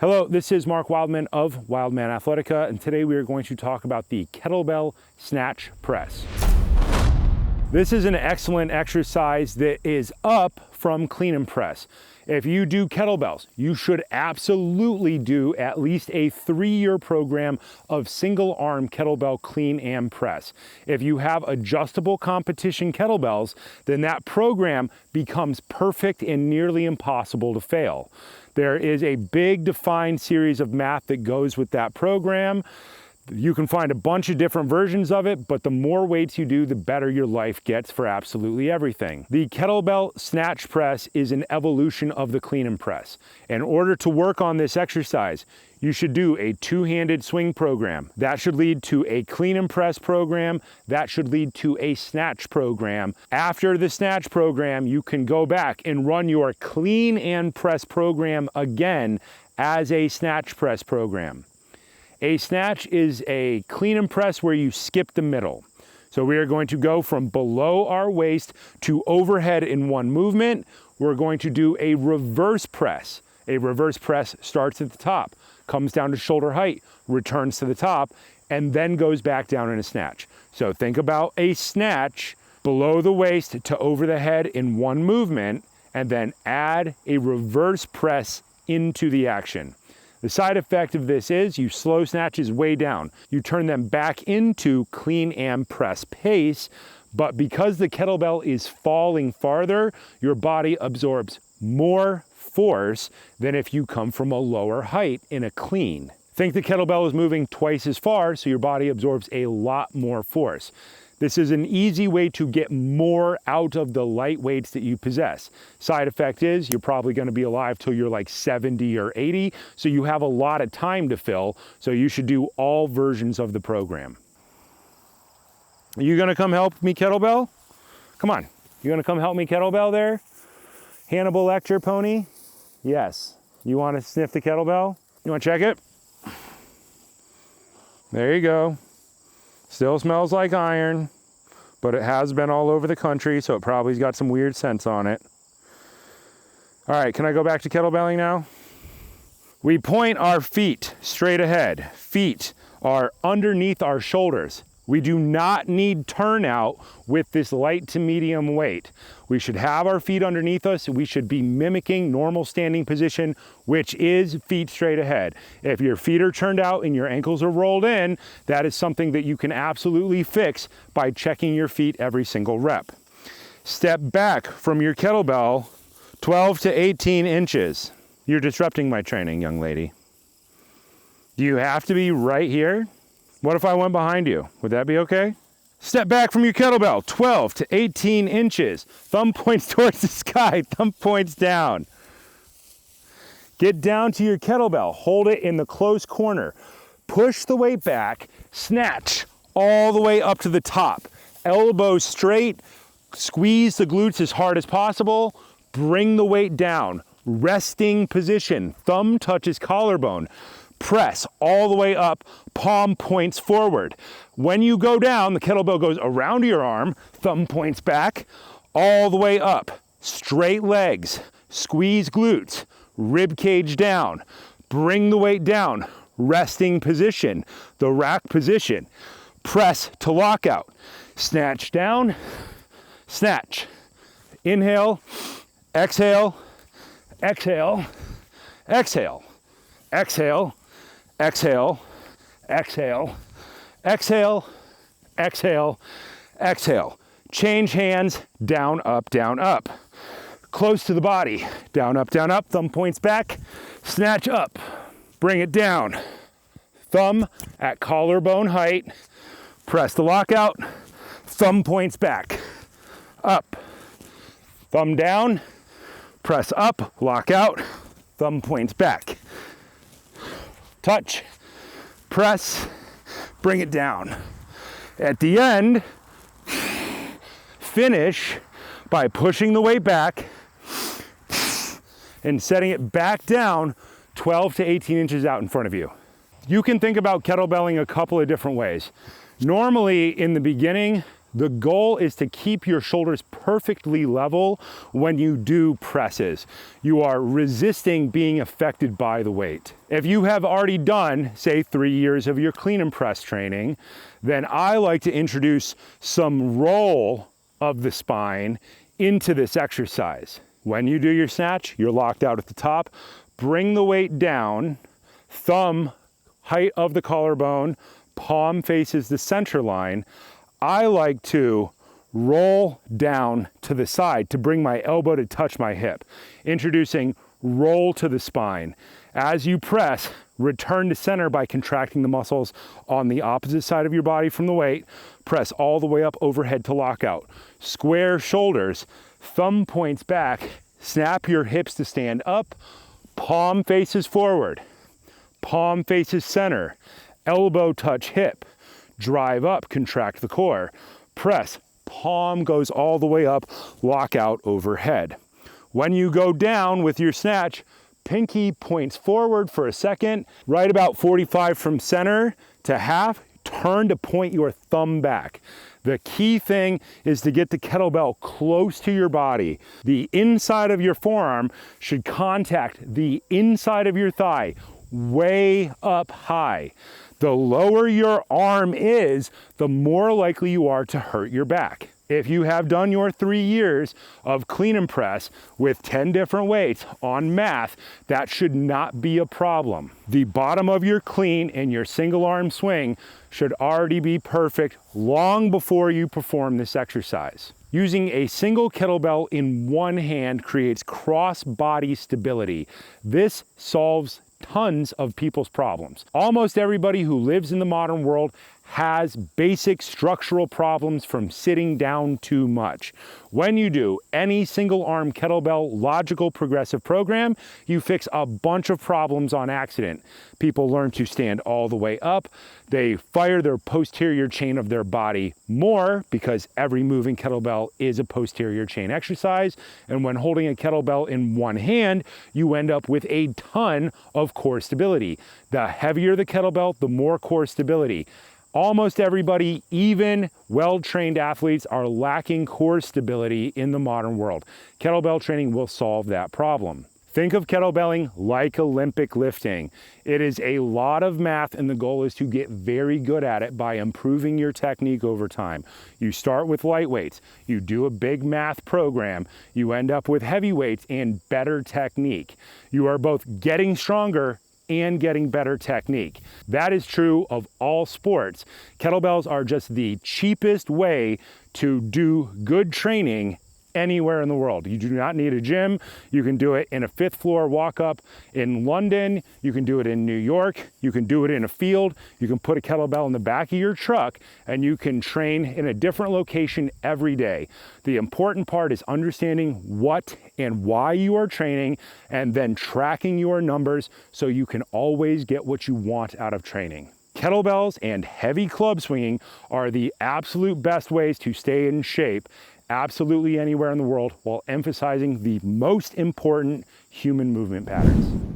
Hello, this is Mark Wildman of Wildman Athletica, and today we are going to talk about the Kettlebell Snatch Press. This is an excellent exercise that is up from clean and press. If you do kettlebells, you should absolutely do at least a 3-year program of single arm kettlebell clean and press. If you have adjustable competition kettlebells, then that program becomes perfect and nearly impossible to fail. There is a big defined series of math that goes with that program. You can find a bunch of different versions of it, but the more weights you do, the better your life gets for absolutely everything. The Kettlebell Snatch Press is an evolution of the clean and press. In order to work on this exercise, you should do a 2-handed swing program. That should lead to a clean and press program. That should lead to a snatch program. After the snatch program, you can go back and run your clean and press program again as a snatch press program. A snatch is a clean and press where you skip the middle. So we are going to go from below our waist to overhead in one movement. We're going to do a reverse press. A reverse press starts at the top, comes down to shoulder height, returns to the top, and then goes back down in a snatch. So think about a snatch below the waist to over the head in one movement, and then add a reverse press into the action. The side effect of this is you slow snatches way down. You turn them back into clean and press pace, but because the kettlebell is falling farther, your body absorbs more force than if you come from a lower height in a clean. Think the kettlebell is moving twice as far, so your body absorbs a lot more force. This is an easy way to get more out of the light weights that you possess. Side effect is you're probably going to be alive till you're like 70 or 80, so you have a lot of time to fill, so you should do all versions of the program. Are you going to come help me kettlebell? Come on. You going to come help me kettlebell there? Hannibal Lecter pony? Yes. You want to sniff the kettlebell? You want to check it? There you go. Still smells like iron, but it has been all over the country, so it probably's got some weird scents on it. All right, can I go back to kettlebelling now? We point our feet straight ahead. Feet are underneath our shoulders. We do not need turnout with this light to medium weight. We should have our feet underneath us. We should be mimicking normal standing position, which is feet straight ahead. If your feet are turned out and your ankles are rolled in, that is something that you can absolutely fix by checking your feet every single rep. Step back from your kettlebell 12 to 18 inches. You're disrupting my training, young lady. Do you have to be right here? What if I went behind you? Would that be okay? Step back from your kettlebell, 12 to 18 inches. Thumb points towards the sky, thumb points down. Get down to your kettlebell, hold it in the close corner. Push the weight back, snatch all the way up to the top. Elbows straight, squeeze the glutes as hard as possible, bring the weight down. Resting position, thumb touches collarbone. Press all the way up, palm points forward. When you go down, the kettlebell goes around your arm, thumb points back, all the way up. Straight legs, squeeze glutes, rib cage down. Bring the weight down, resting position, the rack position. Press to lockout. Snatch down, snatch. Inhale, exhale, exhale, exhale, exhale, exhale, exhale, exhale, exhale, exhale. Change hands, down, up, close to the body, down, up, thumb points back, snatch up, bring it down, thumb at collarbone height, press the lockout, thumb points back, up, thumb down, press up, lock out, thumb points back. Touch, press, bring it down. At the end, finish by pushing the weight back and setting it back down 12 to 18 inches out in front of you. You can think about kettlebelling a couple of different ways. Normally in the beginning, The goal is to keep your shoulders perfectly level when you do presses. You are resisting being affected by the weight. If you have already done, say, 3 years of your clean and press training, then I like to introduce some roll of the spine into this exercise. When you do your snatch, you're locked out at the top. Bring the weight down, thumb height of the collarbone, palm faces the center line. I like to roll down to the side to bring my elbow to touch my hip, introducing roll to the spine. As you press, return to center by contracting the muscles on the opposite side of your body from the weight. Press all the way up overhead to lockout. Square shoulders, thumb points back, snap your hips to stand up, palm faces forward, palm faces center, elbow touch hip. Drive up, contract the core. Press, palm goes all the way up, lockout overhead. When you go down with your snatch, pinky points forward for a second, right about 45 from center to half, turn to point your thumb back. The key thing is to get the kettlebell close to your body. The inside of your forearm should contact the inside of your thigh, way up high. The lower your arm is, the more likely you are to hurt your back. If you have done your 3 years of clean and press with 10 different weights on math, that should not be a problem. The bottom of your clean and your single arm swing should already be perfect long before you perform this exercise. Using a single kettlebell in one hand creates cross body stability. This solves tons of people's problems. Almost everybody who lives in the modern world has basic structural problems from sitting down too much. When you do any single arm kettlebell logical progressive program, you fix a bunch of problems on accident. People learn to stand all the way up. They fire their posterior chain of their body more because every moving kettlebell is a posterior chain exercise. And when holding a kettlebell in one hand, you end up with a ton of core stability. The heavier the kettlebell, the more core stability. Almost everybody, even well-trained athletes, are lacking core stability in the modern world. Kettlebell training will solve that problem. Think of kettlebelling like Olympic lifting. It is a lot of math, and the goal is to get very good at it by improving your technique over time. You start with light weights, you do a big math program, you end up with heavy weights and better technique. You are both getting stronger and getting better technique. That is true of all sports. Kettlebells are just the cheapest way to do good training anywhere in the world. You do not need a gym. You can do it in a 5th floor walk-up in London. You can do it in New York. You can do it in a field. You can put a kettlebell in the back of your truck and you can train in a different location every day. The important part is understanding what and why you are training and then tracking your numbers so you can always get what you want out of training. Kettlebells and heavy club swinging are the absolute best ways to stay in shape absolutely anywhere in the world while emphasizing the most important human movement patterns.